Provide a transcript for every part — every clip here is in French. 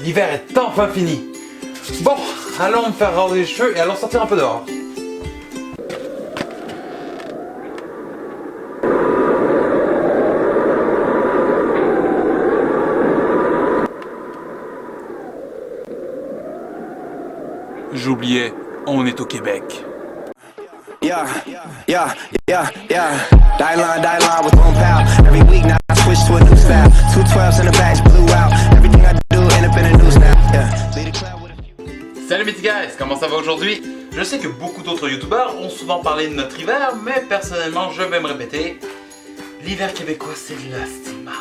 l'hiver est enfin fini. Bon, allons me faire raser les cheveux et allons sortir un peu dehors. J'oubliais, on est au Québec. Yeah, yeah, yeah, yeah. Die line with one pal. Every week now I switch to a new style. 212s in the back, blew out. Everything I do end up in the news now. Yeah. Lead a cloud with a few. Salut mes petits guys, comment ça va aujourd'hui? Je sais que beaucoup d'autres youtubeurs ont souvent parlé de notre hiver, mais personnellement je vais me répéter. L'hiver québécois c'est de la stimade.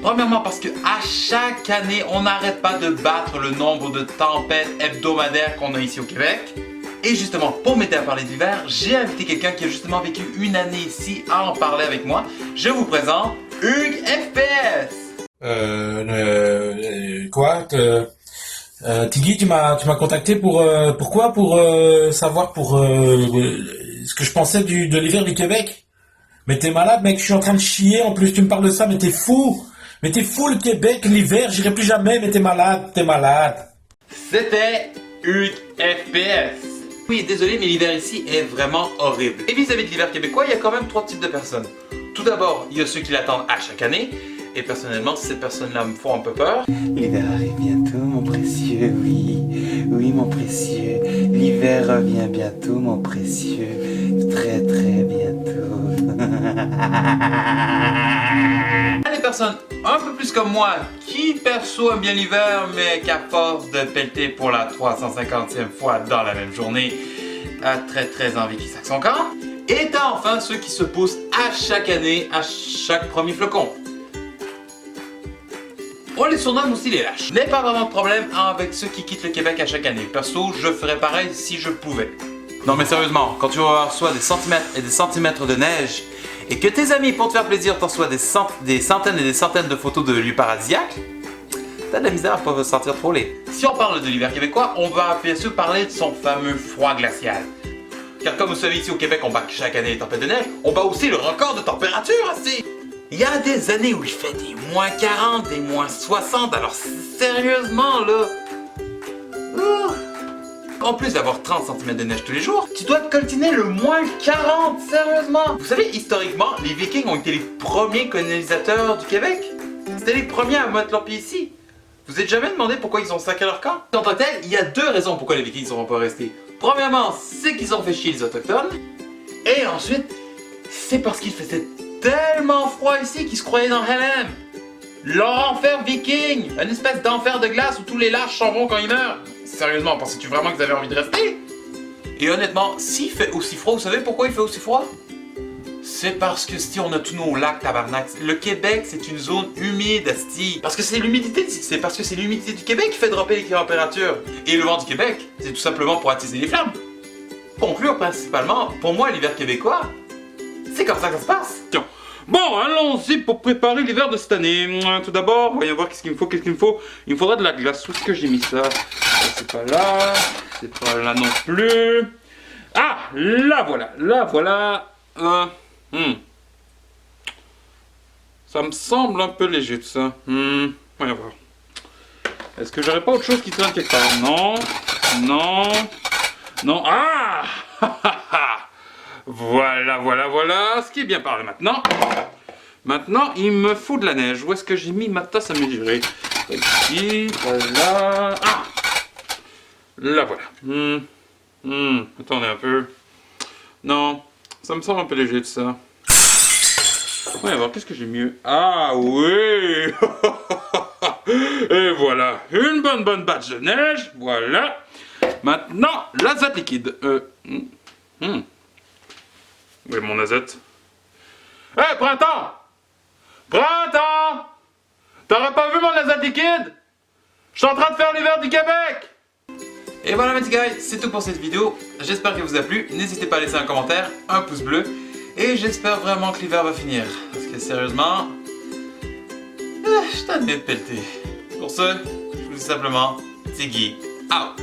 Premièrement parce que à chaque année on n'arrête pas de battre le nombre de tempêtes hebdomadaires qu'on a ici au Québec. Et justement, pour m'aider à parler d'hiver, j'ai invité quelqu'un qui a justement vécu une année ici à en parler avec moi. Je vous présente Hugues FPS. Quoi Tiggy, tu m'as contacté pour pourquoi? Pour savoir ce que je pensais de l'hiver du Québec. Mais t'es malade, mec, je suis en train de chier. En plus, tu me parles de ça, mais t'es fou. Mais t'es fou, le Québec, l'hiver, j'irai plus jamais. Mais t'es malade, t'es malade. C'était Hugues FPS. Oui, désolé, mais l'hiver ici est vraiment horrible. Et vis-à-vis de l'hiver québécois, il y a quand même trois types de personnes. Tout d'abord, il y a ceux qui l'attendent à chaque année. Et personnellement, ces personnes-là me font un peu peur. L'hiver arrive bientôt, mon précieux, oui, oui, mon précieux. L'hiver revient bientôt, mon précieux, très très bientôt. Les personnes un peu plus comme moi, qui perso aiment bien l'hiver, mais qu'à force de pelleter pour la 350e fois dans la même journée, a très envie qu'il saque son camp. Et t'as enfin ceux qui se poussent à chaque année, à chaque premier flocon. On les surnomme aussi les lâches. N'ai pas vraiment de problème avec ceux qui quittent le Québec à chaque année. Perso, je ferais pareil si je pouvais. Non mais sérieusement, quand tu reçois des centimètres et des centimètres de neige, et que tes amis, pour te faire plaisir, t'en reçoivent des centaines et des centaines de photos de lieux paradisiaques, t'as de la misère à pas se sentir trollé. Si on parle de l'hiver québécois, on va bien sûr parler de son fameux froid glacial. Car comme vous savez, ici au Québec, on bat chaque année les tempêtes de neige, on bat aussi le record de température aussi. Il y a des années où il fait des moins 40, des moins 60, alors sérieusement là... En plus d'avoir 30 cm de neige tous les jours, tu dois te coltiner le moins 40, sérieusement. Vous savez, historiquement, les Vikings ont été les premiers colonisateurs du Québec. C'était les premiers à mettre leurs pieds ici. Vous êtes jamais demandé pourquoi ils ont sacré leur camp? En tant que tel, il y a deux raisons pourquoi les Vikings ne sont pas restés. Premièrement, c'est qu'ils ont fait chier les autochtones. Et ensuite, c'est parce qu'il faisait tellement froid ici qu'ils se croyaient dans Helm. L'enfer viking! Une espèce d'enfer de glace où tous les lâches s'en vont quand ils meurent. Sérieusement, pensez-tu vraiment que vous avez envie de rester? Et honnêtement, s'il fait aussi froid, vous savez pourquoi il fait aussi froid? C'est parce que si on a tous nos lacs, tabarnak. Le Québec, c'est une zone humide, asti. Parce que c'est l'humidité, c'est parce que c'est l'humidité du Québec qui fait dropper les températures. Et le vent du Québec, c'est tout simplement pour attiser les flammes. Conclure principalement, pour moi, l'hiver québécois, c'est comme ça que ça se passe. Tiens. Bon, allons-y pour préparer l'hiver de cette année. Tout d'abord, voyons voir qu'est-ce qu'il me faut, Il me faudra de la glace. Où est-ce que j'ai mis ça? C'est pas là, c'est pas là non plus. Ah, là voilà. Ça me semble un peu léger tout ça. Voyons voir. Est-ce que j'aurais pas autre chose qui traîne quelque part? Non. Ah Voilà. Ce qui est bien parlé maintenant. Maintenant, il me faut de la neige. Où est-ce que j'ai mis ma tasse à mesurer? Ici, voilà. Ah! Là, voilà. Attendez un peu. Non, ça me semble un peu léger de ça. On va voir, qu'est-ce que j'ai mieux? Ah oui! Et voilà, une bonne batch de neige. Voilà. Maintenant, l'azote liquide. Où est mon azote? Hé, printemps! T'aurais pas vu mon azote liquide? Je suis en train de faire l'hiver du Québec! Et voilà mes petits gars, c'est tout pour cette vidéo. J'espère qu'elle vous a plu. N'hésitez pas à laisser un commentaire, un pouce bleu. Et j'espère vraiment que l'hiver va finir. Parce que sérieusement... je t'en ai de pelleter. Pour ce, je vous dis simplement, Tiggy out!